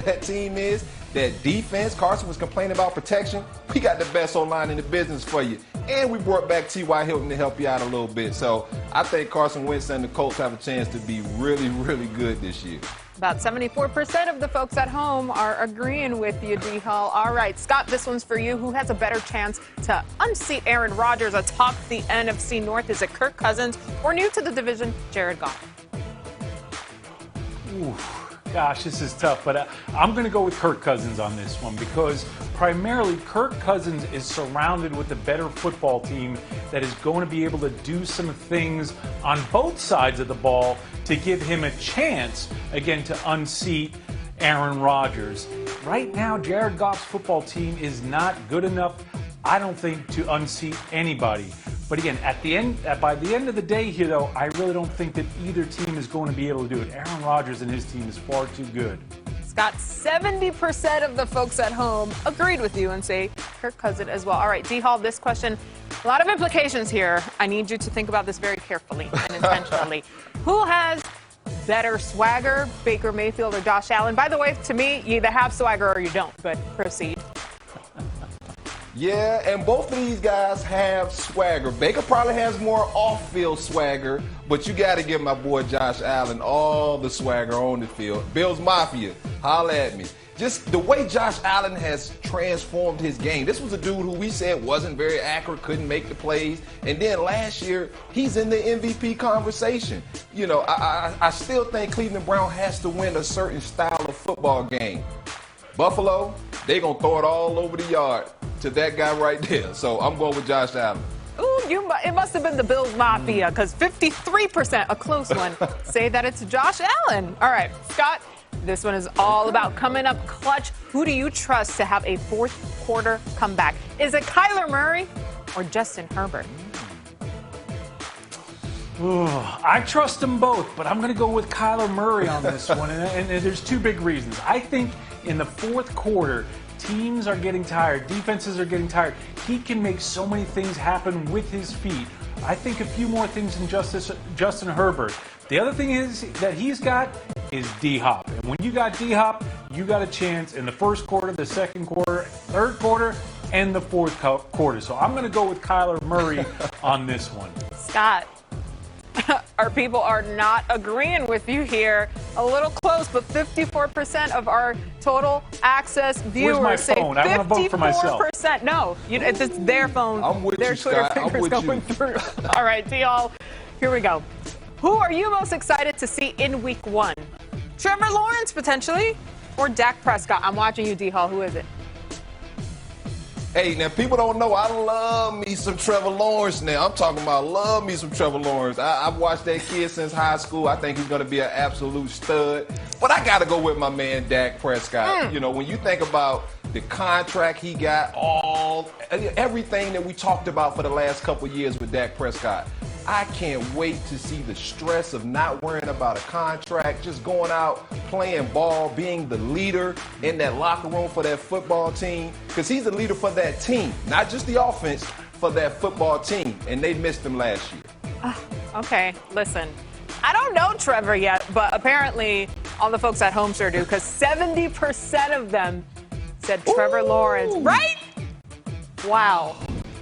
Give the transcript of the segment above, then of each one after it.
that team is, that defense. Carson was complaining about protection. We got the best O-line in the business for you. And we brought back T.Y. Hilton to help you out a little bit. So I think Carson Wentz and the Colts have a chance to be really, really good this year. About 74% of the folks at home are agreeing with you, D-Hall. All right, Scott, this one's for you. Who has a better chance to unseat Aaron Rodgers atop the NFC North? Is it Kirk Cousins or new to the division, Jared Goff? Ooh, gosh, this is tough, but I'm going to go with Kirk Cousins on this one because primarily Kirk Cousins is surrounded with a better football team that is going to be able to do some things on both sides of the ball to give him a chance, again, to unseat Aaron Rodgers. Right now, Jared Goff's football team is not good enough, I don't think, to unseat anybody. But again, by the end of the day here, though, I really don't think that either team is going to be able to do it. Aaron Rodgers and his team is far too good. Scott, 70% of the folks at home agreed with you and say Kirk Cousins as well. All right, D-Hall, this question, a lot of implications here. I need you to think about this very carefully and intentionally. Who has better swagger, Baker Mayfield or Josh Allen? By the way, to me, you either have swagger or you don't, but proceed. Yeah, and both of these guys have swagger. Baker probably has more off-field swagger, but you got to give my boy Josh Allen all the swagger on the field. Bills Mafia, holla at me. Just the way Josh Allen has transformed his game. This was a dude who we said wasn't very accurate, couldn't make the plays. And then last year, he's in the MVP conversation. You know, I still think Cleveland Brown has to win a certain style of football game. Buffalo, they're going to throw it all over the yard to that guy right there. So I'm going with Josh Allen. Ooh, it must have been the Bills Mafia, because 53%, a close one, say that it's Josh Allen. All right, Scott, this one is all about coming up clutch. Who do you trust to have a fourth quarter comeback? Is it Kyler Murray or Justin Herbert? Ooh, I trust them both, but I'm going to go with Kyler Murray on this one, and there's two big reasons. I think in the fourth quarter, teams are getting tired, defenses are getting tired. He can make so many things happen with his feet. I think a few more things than Justin Herbert. The other thing is that he's got is D-Hop. And when you got D-Hop, you got a chance in the first quarter, the second quarter, third quarter, and the fourth quarter. So I'm going to go with Kyler Murray on this one. Scott, our people are not agreeing with you here. A little close, but 54% of our total access viewers say 54%. I want to vote for myself. No, it's their phone. I'm with their you, Twitter Scott. fingers going through. All right, D-All, here we go. Who are you most excited to see in week one? Trevor Lawrence, potentially, or Dak Prescott? I'm watching you, D-Hall. Who is it? Hey, now people don't know I love me some Trevor Lawrence now. I'm talking about love me some Trevor Lawrence. I've watched that kid since high school. I think he's going to be an absolute stud. But I got to go with my man Dak Prescott. You know, when you think about the contract he got, everything that we talked about for the last couple of years with Dak Prescott, I can't wait to see the stress of not worrying about a contract, just going out, playing ball, being the leader in that locker room for that football team. Because he's the leader for that team, not just the offense, for that football team. And they missed him last year. Okay, listen. I don't know Trevor yet, but apparently all the folks at home sure do, because 70% of them said Trevor Lawrence. Right? Wow.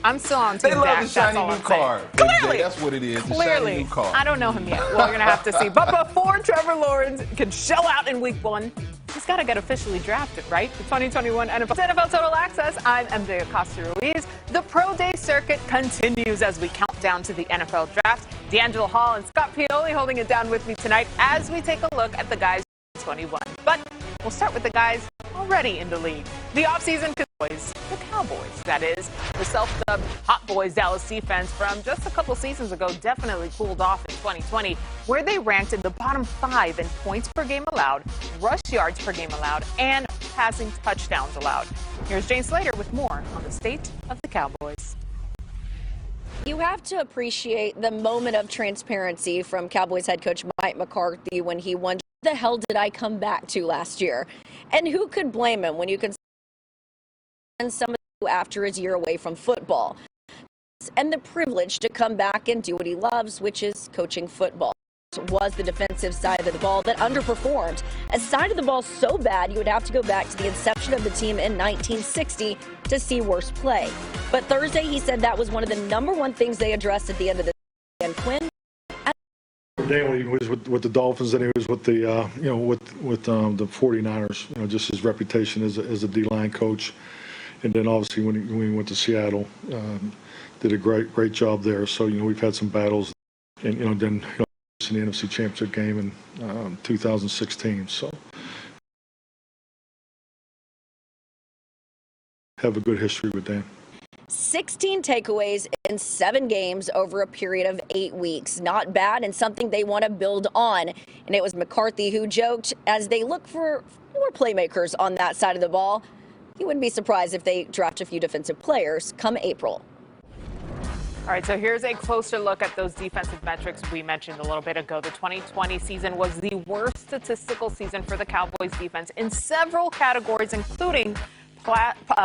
I'm still on Team They love Dak. the shiny new car. Clearly. That's what it is. The Clearly. shiny new car. I don't know him yet. Well, we're going to have to see. But before Trevor Lawrence can shell out in week one, he's got to get officially drafted, right? The 2021 NFL Total Access. I'm MJ Acosta-Ruiz. The Pro Day circuit continues as we count down to the NFL Draft. D'Angelo Hall and Scott Pioli holding it down with me tonight as we take a look at the guys 21. But we'll start with the guys already in the league. The offseason boys, the Cowboys, that is. The self-dubbed Hot Boys Dallas defense from just a couple seasons ago definitely cooled off in 2020, where they ranked in the bottom 5 in points per game allowed, rush yards per game allowed, and passing touchdowns allowed. Here's Jane Slater with more on the state of the Cowboys. You have to appreciate the moment of transparency from Cowboys head coach Mike McCarthy when he wondered, what the hell did I come back to last year? And who could blame him when you can and some after his year away from football, and the privilege to come back and do what he loves, which is coaching football. was the defensive side of the ball that underperformed. A side of the ball so bad you would have to go back to the inception of the team in 1960 to see worse play. But Thursday he said that was one of the #1 things they addressed at the end of the season. Quinn. Dan, he was with the Dolphins, and he was with the with the 49ers. Just his reputation as a D-line coach, and then obviously when he went to Seattle, did a great job there. So we've had some battles, and then in the NFC Championship game in 2016. So have a good history with Dan. 16 takeaways in 7 games over a period of 8 weeks. Not bad, and something they want to build on. And it was McCarthy who joked as they look for more playmakers on that side of the ball. He wouldn't be surprised if they draft a few defensive players come April. All right, so here's a closer look at those defensive metrics we mentioned a little bit ago. The 2020 season was the worst statistical season for the Cowboys defense in several categories, including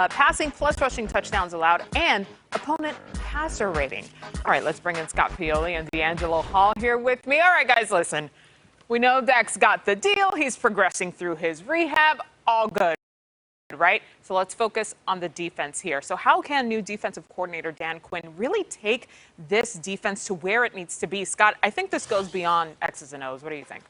passing plus rushing touchdowns allowed and opponent passer rating. All right, let's bring in Scott Pioli and D'Angelo Hall here with me. All right, guys, listen. We know Dak's got the deal. He's progressing through his rehab. All good, right? So let's focus on the defense here. So how can new defensive coordinator Dan Quinn really take this defense to where it needs to be? Scott, I think this goes beyond X's and O's. What do you think?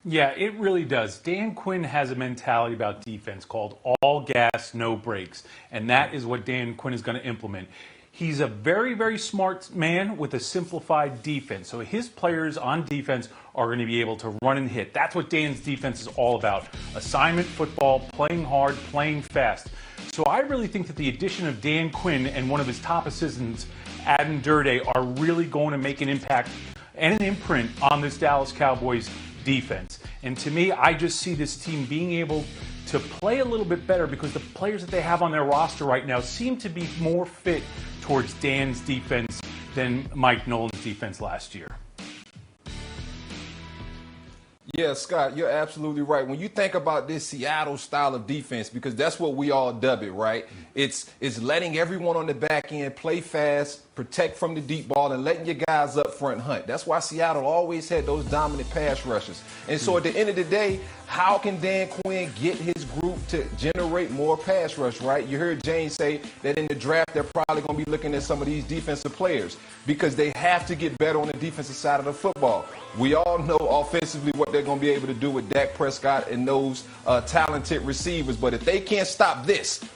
Yeah, it really does. Dan Quinn has a mentality about defense called all gas, no brakes. And that is what Dan Quinn is going to implement. He's a very, very smart man with a simplified defense. So his players on defense are going to be able to run and hit. That's what Dan's defense is all about. Assignment football, playing hard, playing fast. So I really think that the addition of Dan Quinn and one of his top assistants, Adam Durde, are really going to make an impact and an imprint on this Dallas Cowboys defense. And to me, I just see this team being able to play a little bit better because the players that they have on their roster right now seem to be more fit towards Dan's defense than Mike Nolan's defense last year. Yeah, Scott, you're absolutely right. When you think about this Seattle style of defense, because that's what we all dub it, right? It's letting everyone on the back end play fast, protect from the deep ball, and letting your guys up front hunt. That's why Seattle always had those dominant pass rushes. And so at the end of the day, how can Dan Quinn get his group to generate more pass rush, right? You heard Jane say that in the draft, they're probably going to be looking at some of these defensive players because they have to get better on the defensive side of the football. We all know offensively what they're going to be able to do with Dak Prescott and those talented receivers. But if they can't stop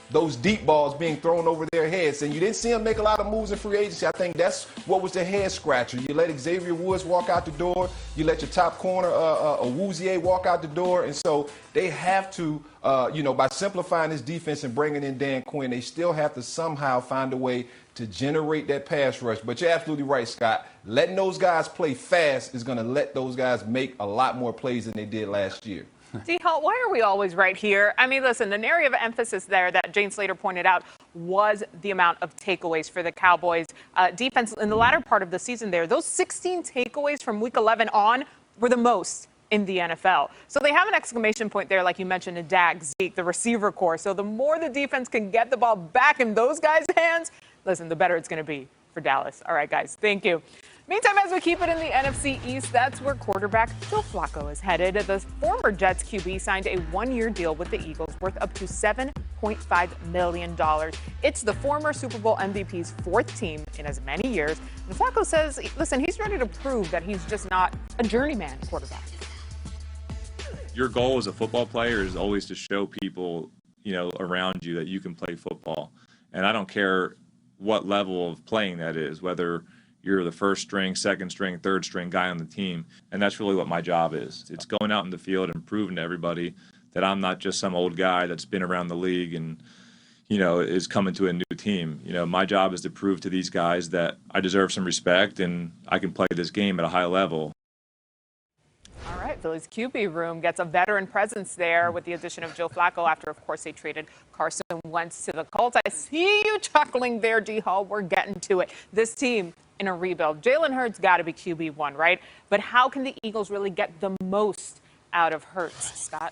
those deep balls being thrown over their heads, and you didn't see them make a lot of moves in free agency, I think that's what was the head scratcher. You let Xavier Woods walk out the door. You let your top corner, Awuzie, walk out the door. And so they have to, by simplifying this defense and bringing in Dan Quinn, they still have to somehow find a way to generate that pass rush. But you're absolutely right, Scott. Letting those guys play fast is going to let those guys make a lot more plays than they did last year. D-Hall, why are we always right here? I mean, listen, an area of emphasis there that Jane Slater pointed out was the amount of takeaways for the Cowboys defense in the latter part of the season there. Those 16 takeaways from Week 11 on were the most in the NFL. So they have an exclamation point there, like you mentioned, in Dak, Zeke, the receiver core. So the more the defense can get the ball back in those guys' hands, listen, the better it's going to be for Dallas. All right, guys, thank you. Meantime, as we keep it in the NFC East, that's where quarterback Joe Flacco is headed. The former Jets QB signed a 1-year deal with the Eagles worth up to $7.5 million. It's the former Super Bowl MVP's 4th team in as many years. And Flacco says, listen, he's ready to prove that he's just not a journeyman quarterback. Your goal as a football player is always to show people, around you that you can play football. And I don't care what level of playing that is, whether you're the first string, second string, third string guy on the team. And that's really what my job is. It's going out in the field and proving to everybody that I'm not just some old guy that's been around the league and, is coming to a new team. My job is to prove to these guys that I deserve some respect and I can play this game at a high level. All right, Philly's QB room gets a veteran presence there with the addition of Joe Flacco after, of course, they traded Carson Wentz to the Colts. I see you chuckling there, D-Hall. We're getting to it. This team in a rebuild. Jalen Hurts got to be QB1, right? But how can the Eagles really get the most out of Hurts, Scott?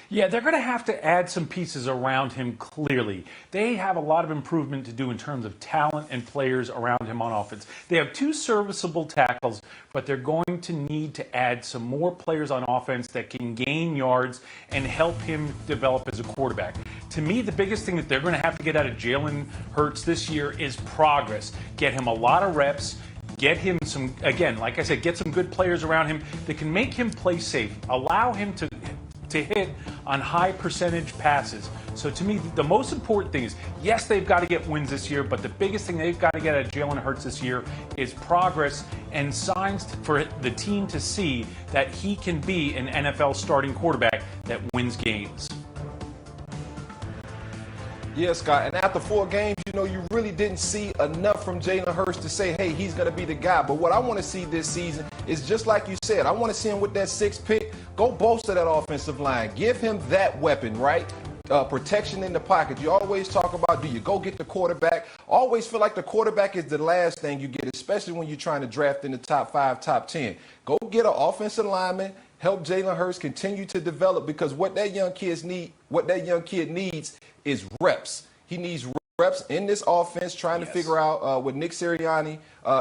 Yeah, they're going to have to add some pieces around him, clearly. They have a lot of improvement to do in terms of talent and players around him on offense. They have 2 serviceable tackles, but they're going to need to add some more players on offense that can gain yards and help him develop as a quarterback. To me, the biggest thing that they're going to have to get out of Jalen Hurts this year is progress. Get him a lot of reps. Get him some, again, like I said, get some good players around him that can make him play safe. Allow him to hit on high percentage passes. So to me, the most important thing is, yes, they've got to get wins this year, but the biggest thing they've got to get out of Jalen Hurts this year is progress and signs for the team to see that he can be an NFL starting quarterback that wins games. Yeah, Scott, and after 4 games, you really didn't see enough from Jalen Hurts to say, hey, he's going to be the guy. But what I want to see this season is just like you said. I want to see him with that 6th pick. Go bolster that offensive line. Give him that weapon, right? Protection in the pocket. You always talk about, do you go get the quarterback? Always feel like the quarterback is the last thing you get, especially when you're trying to draft in the top 5, top 10. Go get an offensive lineman. Help Jalen Hurts continue to develop, because what that young kid needs is reps. He needs reps in this offense, trying to figure out what Nick Sirianni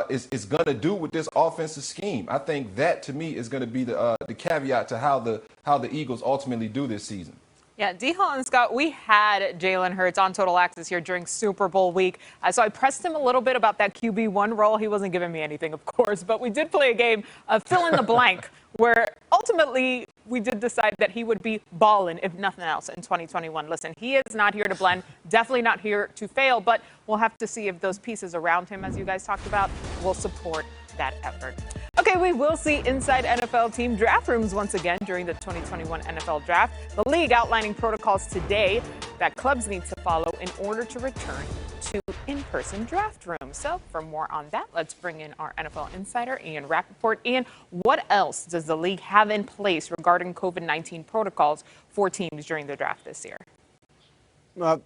is going to do with this offensive scheme. I think that, to me, is going to be the caveat to how the Eagles ultimately do this season. Yeah, D-Hall and Scott, we had Jalen Hurts on Total Access here during Super Bowl week. So I pressed him a little bit about that QB1 role. He wasn't giving me anything, of course, but we did play a game of fill in the blank where ultimately we did decide that he would be balling, if nothing else, in 2021. Listen, he is not here to blend, definitely not here to fail, but we'll have to see if those pieces around him, as you guys talked about, will support that effort. Okay, we will see inside NFL team draft rooms once again during the 2021 NFL Draft. The league outlining protocols today that clubs need to follow in order to return to in-person draft rooms. So for more on that, let's bring in our NFL insider, Ian Rappaport. Ian, what else does the league have in place regarding COVID-19 protocols for teams during the draft this year?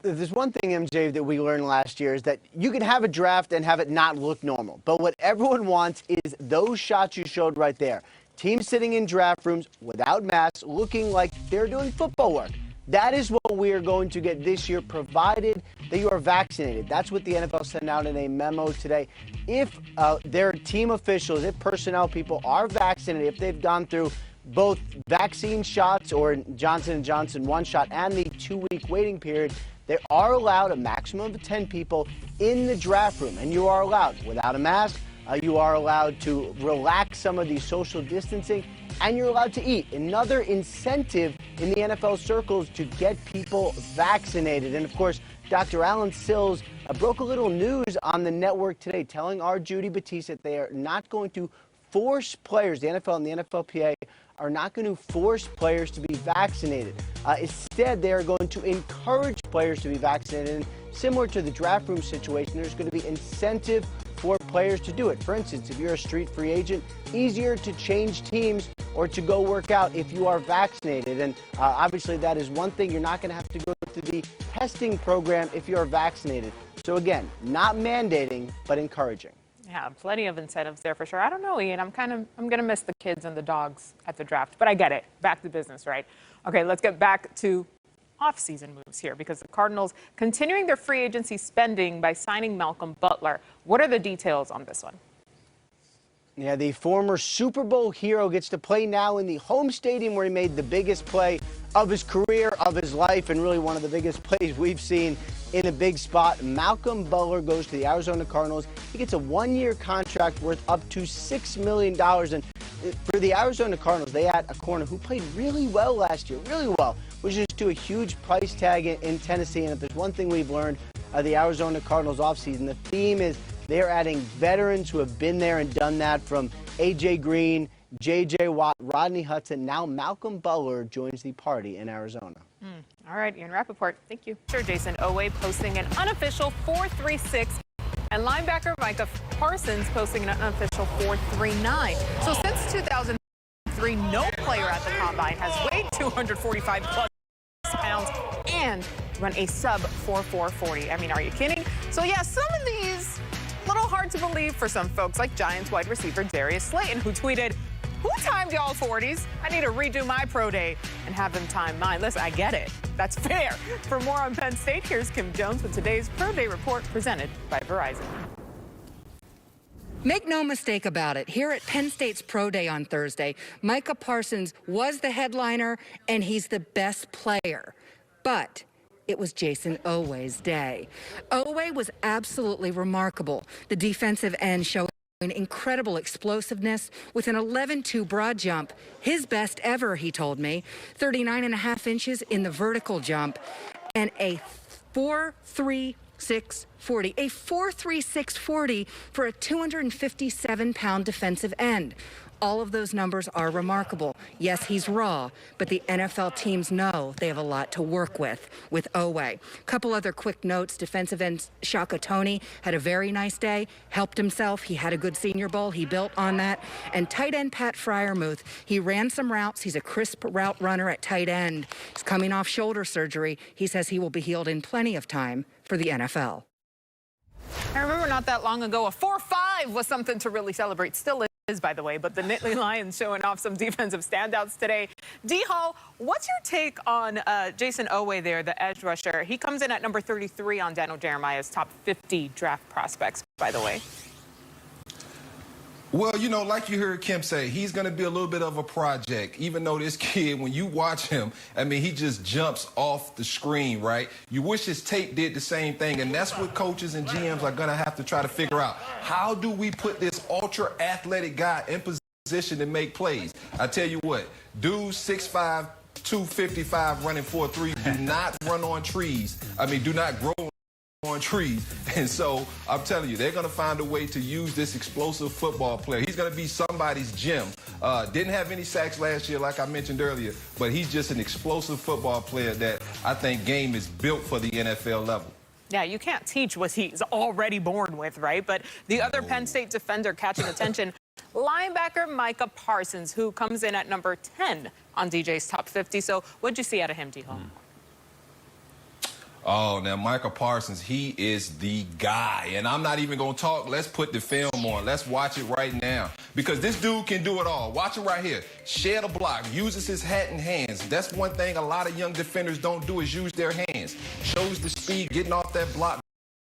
There's one thing, MJ, that we learned last year is that you can have a draft and have it not look normal. But what everyone wants is those shots you showed right there. Teams sitting in draft rooms without masks, looking like they're doing football work. That is what we are going to get this year, provided that you are vaccinated. That's what the NFL sent out in a memo today. If their team officials, if personnel people are vaccinated, if they've gone through both vaccine shots or Johnson & Johnson 1 shot and the 2-week waiting period, they are allowed a maximum of 10 people in the draft room. And you are allowed, without a mask, you are allowed to relax some of the social distancing, and you're allowed to eat. Another incentive in the NFL circles to get people vaccinated. And of course, Dr. Alan Sills broke a little news on the network today, telling our Judy Batiste that they are not going to force players, the NFL and the NFLPA, are not going to force players to be vaccinated. Instead, they are going to encourage players to be vaccinated. And similar to the draft room situation, there's going to be incentive for players to do it. For instance, if you're a street free agent, easier to change teams or to go work out if you are vaccinated. And obviously, that is one thing. You're not going to have to go through the testing program if you're vaccinated. So again, not mandating, but encouraging. Yeah, plenty of incentives there for sure. I don't know, Ian. I'm going to miss the kids and the dogs at the draft, but I get it. Back to business, right? Okay, let's get back to off-season moves here, because the Cardinals continuing their free agency spending by signing Malcolm Butler. What are the details on this one? Yeah, the former Super Bowl hero gets to play now in the home stadium where he made the biggest play of his career, of his life, and really one of the biggest plays we've seen in a big spot. Malcolm Butler goes to the Arizona Cardinals. He gets a 1-year contract worth up to $6 million. And for the Arizona Cardinals, they had a corner who played really well last year, really well, which is to a huge price tag in Tennessee. And if there's one thing we've learned of the Arizona Cardinals offseason, the theme is they're adding veterans who have been there and done that, from A.J. Green, J.J. Watt, Rodney Hudson. Now Malcolm Butler joins the party in Arizona. All right, Ian Rappaport, thank you. Sure, Jason Oweh posting an unofficial 4.36, and linebacker Micah Parsons posting an unofficial 4.39. So since 2003, no player at the Combine has weighed 245 plus pounds and run a sub 4.40. I mean, are you kidding? So yeah, some of these, a little hard to believe for some folks, like Giants wide receiver Darius Slayton, who tweeted, Who timed y'all 40s? I need to redo my pro day and have them time mine. Listen, I get it. That's fair. For more on Penn State, here's Kim Jones with today's Pro Day Report presented by Verizon. Make no mistake about it, here at Penn State's Pro Day on Thursday, Micah Parsons was the headliner, and he's the best player. But it was Jason Oweh's day. Oweh was absolutely remarkable. The defensive end showing incredible explosiveness with an 11-2 broad jump, his best ever, he told me, 39.5 inches in the vertical jump, and a 4.36 40, a 4.36 40 for a 257-pound defensive end. All of those numbers are remarkable. Yes, he's raw, but the NFL teams know they have a lot to work with Oweh. Couple other quick notes. Defensive end Shaka Toney had a very nice day, helped himself. He had a good Senior Bowl. He built on that. And tight end Pat Freiermuth, he ran some routes. He's a crisp route runner at tight end. He's coming off shoulder surgery. He says he will be healed in plenty of time for the NFL. I remember not that long ago, a 4-5 was something to really celebrate. Still is, by the way, but the Nittany Lions showing off some defensive standouts today. D-Hall, what's your take on Jason Oweh there, the edge rusher? He comes in at number 33 on Daniel Jeremiah's top 50 draft prospects, by the way. Well, you know, like you heard Kim say, he's going to be a little bit of a project, even though this kid, when you watch him, I mean, he just jumps off the screen, right? You wish his tape did the same thing, and that's what coaches and GMs are going to have to try to figure out. How do we put this ultra-athletic guy in position to make plays? I tell you what, dude 6'5", 255 running 4.3, do not run on trees. I mean, do not grow on trees. And so I'm telling you, they're going to find a way to use this explosive football player. He's going to be somebody's gem. Didn't have any sacks last year, like I mentioned earlier, but he's just an explosive football player that I think game is built for the NFL level. Yeah, you can't teach what he's already born with, right? But the other Penn State defender catching attention, linebacker Micah Parsons, who comes in at number 10 on DJ's top 50. So what'd you see out of him, D-Hall? Oh, now Micah Parsons, he is the guy. And I'm not even going to talk. Let's put the film on. Let's watch it right now. Because this dude can do it all. Watch it right here. Shed a block. Uses his hat and hands. That's one thing a lot of young defenders don't do is use their hands. Shows the speed, getting off that block,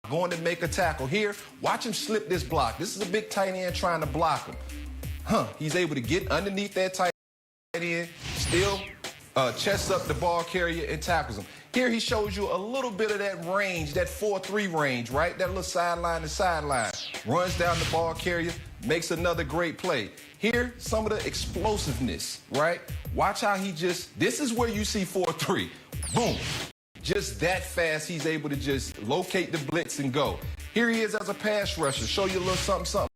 going to make a tackle. Here, watch him slip this block. This is a big tight end trying to block him. He's able to get underneath that tight end, still chests up the ball carrier and tackles him. Here he shows you a little bit of that range, that 4-3 range, right? That little sideline to sideline. Runs down the ball carrier, makes another great play. Here, some of the explosiveness, right? Watch how he just, this is where you see 4-3. Boom. Just that fast, he's able to just locate the blitz and go. Here he is as a pass rusher. Show you a little something.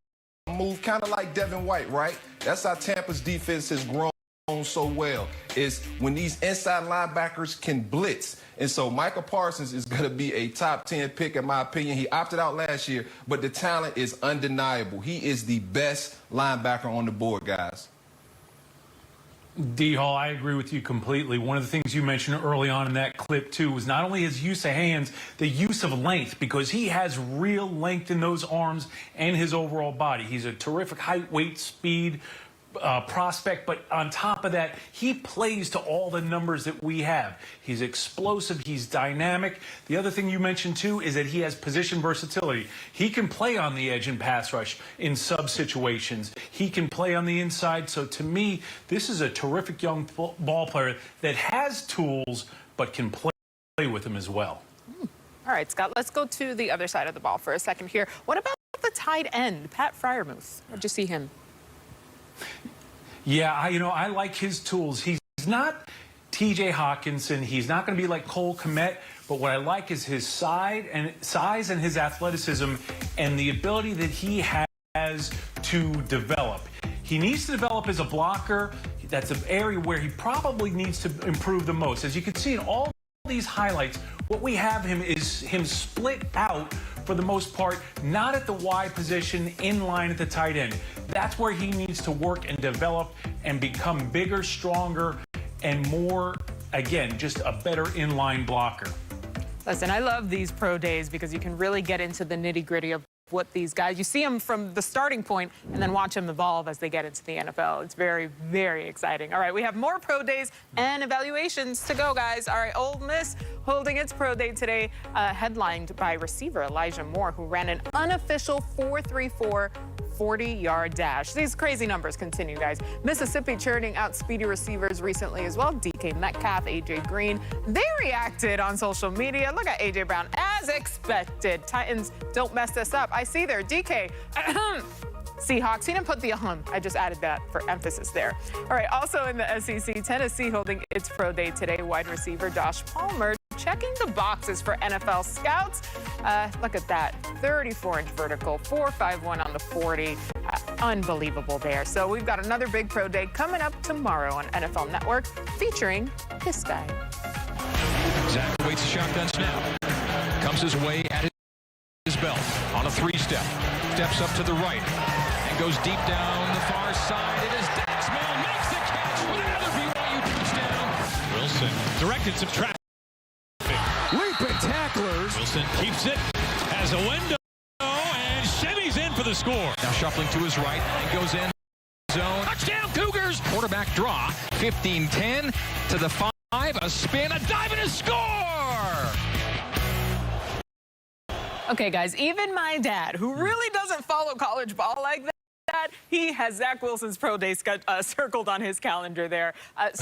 Move kind of like Devin White, right? That's how Tampa's defense has grown so well, is when these inside linebackers can blitz. And so Micah Parsons is going to be a top 10 pick in my opinion. He opted out last year, but the talent is undeniable. He is the best linebacker on the board, guys. D-Hall, I agree with you completely. One of the things you mentioned early on in that clip, too, was not only his use of hands, the use of length, because he has real length in those arms and his overall body. He's a terrific height, weight, speed prospect, but on top of that, he plays to all the numbers that we have. He's explosive, he's dynamic. The other thing you mentioned too is that he has position versatility. He can play on the edge in pass rush in sub situations. He can play on the inside. So to me, this is a terrific young ball player that has tools but can play with them as well. All right, Scott, let's go to the other side of the ball for a second here. What about the tight end, Pat Freiermuth? How'd you see him? Yeah, I like his tools. He's not T.J. Hawkinson. He's not going to be like Cole Kmet. But what I like is his size and his athleticism and the ability that he has to develop. He needs to develop as a blocker. That's an area where he probably needs to improve the most. As you can see in all these highlights, what we have him is him split out for the most part, not at the wide position, in line at the tight end. That's where he needs to work and develop and become bigger, stronger, and more, again, just a better inline blocker. Listen, I love these pro days because you can really get into the nitty-gritty of what these guys, you see them from the starting point and then watch them evolve as they get into the NFL. It's very, very exciting. All right, we have more pro days and evaluations to go, guys. All right, Ole Miss holding its pro day today, headlined by receiver Elijah Moore, who ran an unofficial 4.34 40-yard dash. These crazy numbers continue, guys. Mississippi churning out speedy receivers recently as well. DK Metcalf, AJ Green. They reacted on social media. Look at AJ Brown, as expected. Titans don't mess this up. I see there, DK. Seahawks. He didn't put the I just added that for emphasis there. All right, also in the SEC, Tennessee holding its pro day today. Wide receiver Josh Palmer checking the boxes for NFL scouts. Look at that, 34-inch vertical, 4.51 on the 40. Unbelievable there. So we've got another big pro day coming up tomorrow on NFL Network featuring this guy. Zach waits a shotgun snap. Comes his way at his belt on a three-step. Steps up to the right and goes deep down the far side. It is Dax Milne makes the catch with another BYU touchdown. Wilson directed some traffic. Leaping tacklers. Wilson keeps it as a window, and Chevy's in for the score. Now shuffling to his right and goes in zone. Touchdown Cougars. Quarterback draw. 15-10 to the 5. A spin, a dive, and a score. Okay, guys, even my dad, who really doesn't follow college ball like that, he has Zach Wilson's pro day circled on his calendar there.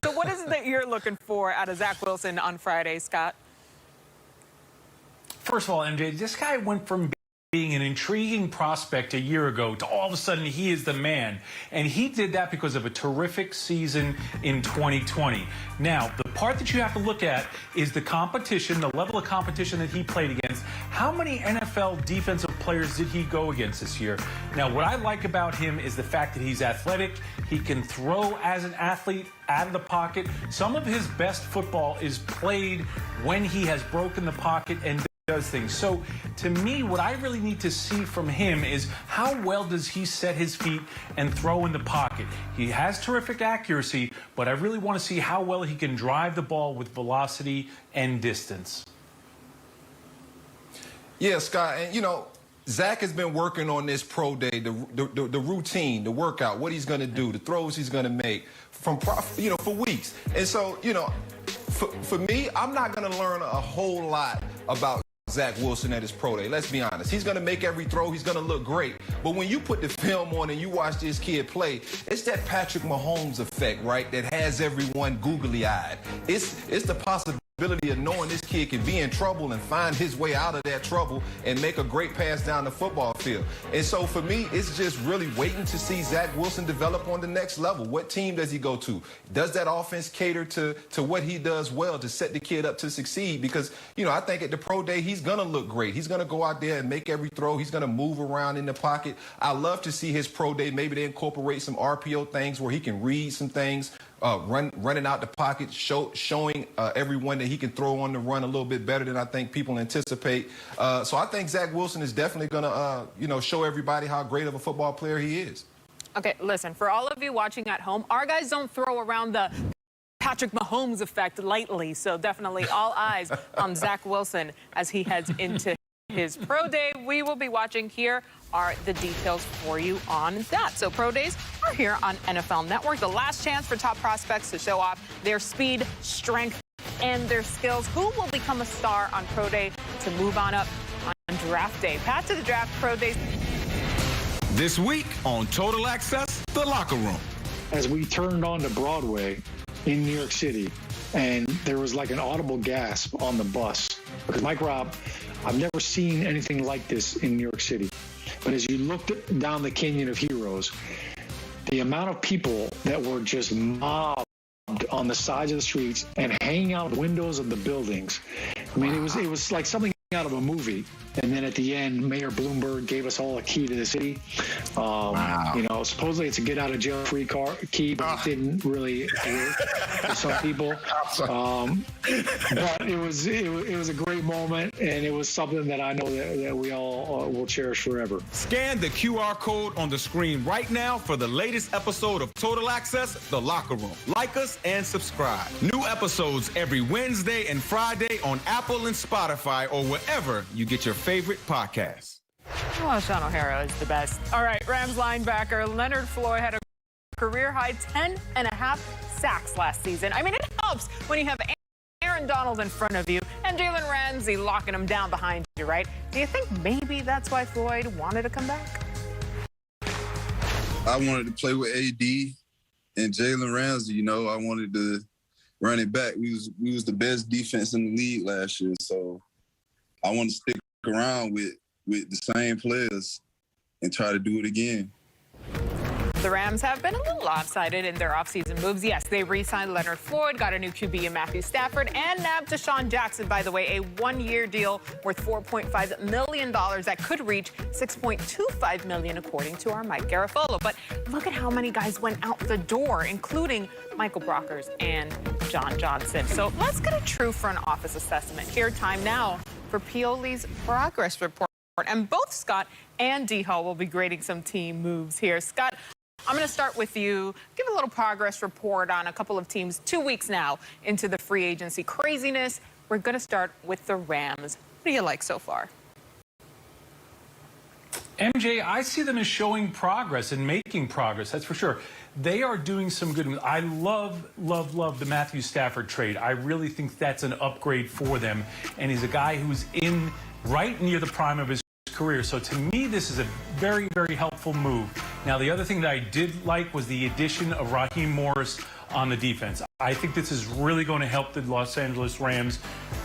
So what is it that you're looking for out of Zach Wilson on Friday, Scott? First of all, MJ, this guy went from being an intriguing prospect a year ago to all of a sudden he is the man. And he did that because of a terrific season in 2020. Now, the part that you have to look at is the competition, the level of competition that he played against. How many NFL defensive players did he go against this year? Now, what I like about him is the fact that he's athletic. He can throw as an athlete out of the pocket. Some of his best football is played when he has broken the pocket and does things. So to me, what I really need to see from him is how well does he set his feet and throw in the pocket. He has terrific accuracy, but I really want to see how well he can drive the ball with velocity and distance. Yeah, Scott, and you know, Zach has been working on this pro day, the routine, the workout, what he's going to do, the throws he's going to make for weeks. And so, for me, I'm not going to learn a whole lot about Zach Wilson at his pro day. Let's be honest. He's going to make every throw. He's going to look great. But when you put the film on and you watch this kid play, it's that Patrick Mahomes effect, right, that has everyone googly-eyed. It's the possibility of knowing this kid can be in trouble and find his way out of that trouble and make a great pass down the football field. And so for me, it's just really waiting to see Zach Wilson develop on the next level. What team does he go to? Does that offense cater to what he does well to set the kid up to succeed? Because, I think at the pro day, he's going to look great. He's going to go out there and make every throw. He's going to move around in the pocket. I love to see his pro day. Maybe they incorporate some RPO things where he can read some things, running out the pocket, showing everyone that he can throw on the run a little bit better than I think people anticipate. So I think Zach Wilson is definitely going to, show everybody how great of a football player he is. Okay, listen, for all of you watching at home, our guys don't throw around the Patrick Mahomes effect lightly. So definitely all eyes on Zach Wilson as he heads into his pro day. We will be watching. Here are the details for you on that. So pro days are here on NFL Network. The last chance for top prospects to show off their speed, strength, and their skills. Who will become a star on pro day to move on up on draft day? Path to the draft pro day. This week on Total Access, The Locker Room. As we turned onto Broadway in New York City, and there was like an audible gasp on the bus. Because Mike Robb, I've never seen anything like this in New York City. But as you looked down the Canyon of Heroes, the amount of people that were just mobbed on the sides of the streets and hanging out windows of the buildings. I mean, it was like something out of a movie. And then at the end, Mayor Bloomberg gave us all a key to the city. Wow. Supposedly it's a get out of jail free key, but it didn't really work for some people. But it was a great moment, and it was something that I know that we all will cherish forever. Scan the QR code on the screen right now for the latest episode of Total Access, The Locker Room. Like us and subscribe. New episodes every Wednesday and Friday on Apple and Spotify or wherever you get your favorite podcasts. Oh, Sean O'Hara is the best. All right, Rams linebacker Leonard Floyd had a career-high 10.5 sacks last season. I mean, it helps when you have Aaron Donald in front of you and Jalen Ramsey locking him down behind you, right? Do you think maybe that's why Floyd wanted to come back? I wanted to play with AD and Jalen Ramsey. You know, I wanted to run it back. We was the best defense in the league last year, so I want to stick around with the same players and try to do it again. The Rams have been a little lopsided in their offseason moves. Yes, they re-signed Leonard Floyd, got a new QB in Matthew Stafford, and nabbed Deshaun Jackson, by the way, a one-year deal worth $4.5 million that could reach $6.25 million, according to our Mike Garafolo. But look at how many guys went out the door, including Michael Brockers and John Johnson. So let's get a true front office assessment here. Time now for Pioli's progress report. And both Scott and D-Hall will be grading some team moves here. Scott, I'm going to start with you. Give a little progress report on a couple of teams 2 weeks now into the free agency craziness. We're going to start with the Rams. What do you like so far? MJ, I see them as showing progress and making progress, that's for sure. They are doing some good. I love the Matthew Stafford trade. I really think that's an upgrade for them. And he's a guy who's in right near the prime of his career. So to me, this is a very, very helpful move. Now, the other thing that I did like was the addition of Raheem Morris on the defense. I think this is really going to help the Los Angeles Rams,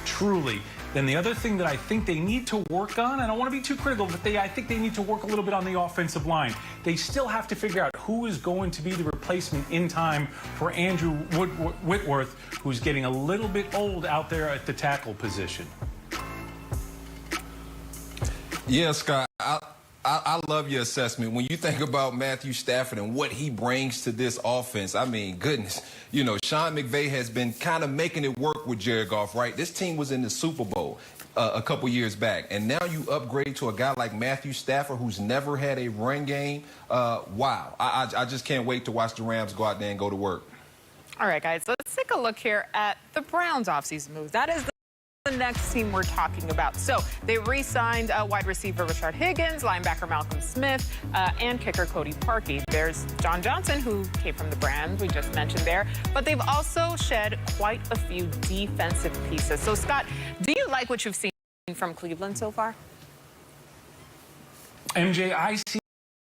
truly. Then the other thing that I think they need to work on, and I don't want to be too critical, but I think they need to work a little bit on the offensive line. They still have to figure out who is going to be the replacement in time for Andrew Whitworth, who's getting a little bit old out there at the tackle position. Yeah, Scott, I love your assessment. When you think about Matthew Stafford and what he brings to this offense, I mean, goodness, you know, Sean McVay has been kind of making it work with Jared Goff, right? This team was in the Super Bowl a couple years back, and now you upgrade to a guy like Matthew Stafford who's never had a run game. Wow. I just can't wait to watch the Rams go out there and go to work. All right, guys, let's take a look here at the Browns offseason moves. That is the next team we're talking about. So they re-signed wide receiver Rashard Higgins, linebacker Malcolm Smith, and kicker Cody Parkey. There's John Johnson, who came from the Browns, we just mentioned there. But they've also shed quite a few defensive pieces. So, Scott, do you like what you've seen from Cleveland so far? MJ, I see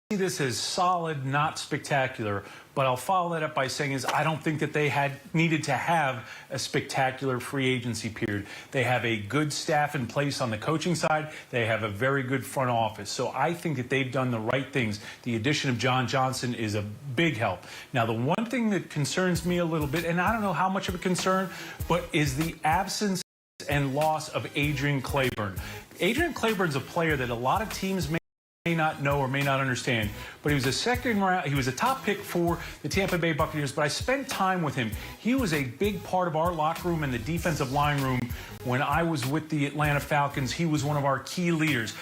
this as solid, not spectacular, but I'll follow that up by saying I don't think that they needed to have a spectacular free agency period. They have a good staff in place on the coaching side. They have a very good front office. So I think that they've done the right things. The addition of John Johnson is a big help. Now, the one thing that concerns me a little bit, and I don't know how much of a concern, but is the absence and loss of Adrian Clayborn. Adrian Claiborne's a player that a lot of teams may not know or may not understand, but he was a top pick for the Tampa Bay Buccaneers, but I spent time with him. He was a big part of our locker room and the defensive line room when I was with the Atlanta Falcons. He was one of our key leaders,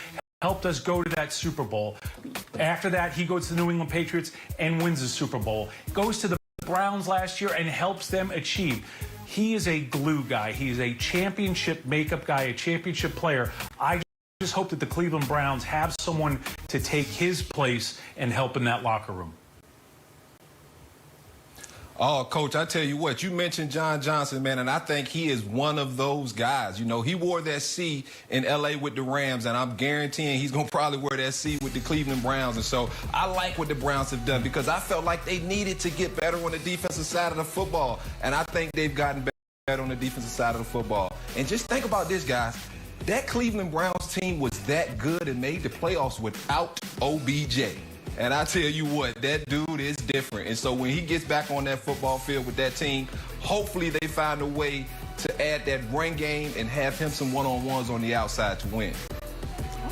helped us go to that Super Bowl. After that, he goes to the New England Patriots and wins the Super Bowl. Goes to the Browns last year and helps them achieve. He is a glue guy. He is a championship makeup guy, a championship player. I just hope that the Cleveland Browns have someone to take his place and help in that locker room. Oh, Coach, I tell you what, you mentioned John Johnson, man, and I think he is one of those guys. You know, he wore that C in L.A. with the Rams, and I'm guaranteeing he's going to probably wear that C with the Cleveland Browns. And so I like what the Browns have done because I felt like they needed to get better on the defensive side of the football, and I think they've gotten better on the defensive side of the football. And just think about this, guys. That Cleveland Browns team was that good and made the playoffs without OBJ. And I tell you what, that dude is different. And so when he gets back on that football field with that team, hopefully they find a way to add that run game and have him some one-on-ones on the outside to win.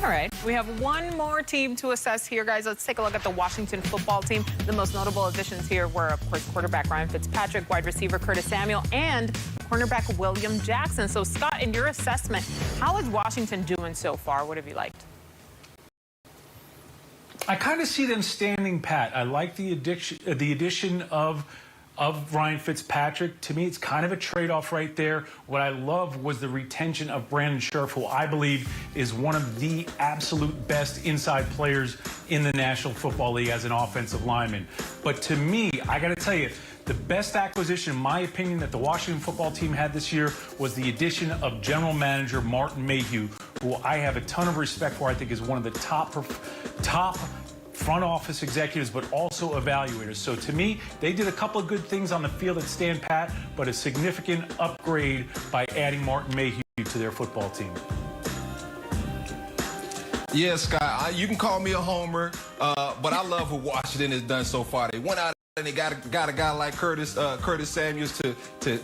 All right, we have one more team to assess here, guys. Let's take a look at the Washington football team. The most notable additions here were, of course, quarterback Ryan Fitzpatrick, wide receiver Curtis Samuel, and cornerback William Jackson. So, Scott, in your assessment, how is Washington doing so far? What have you liked? I kind of see them standing pat. I like the addition of of Ryan Fitzpatrick. To me, it's kind of a trade-off right there. What I love was the retention of Brandon Scherf, who I believe is one of the absolute best inside players in the National Football League as an offensive lineman. But to me, I got to tell you, the best acquisition, in my opinion, that the Washington football team had this year was the addition of general manager Martin Mayhew, who I have a ton of respect for. I think is one of the top front office executives, but also evaluators. So to me, they did a couple of good things on the field that stand pat, but a significant upgrade by adding Martin Mayhew to their football team. Yeah, Scott, you can call me a homer, but I love what Washington has done so far. They went out and they got a guy like Curtis Samuels to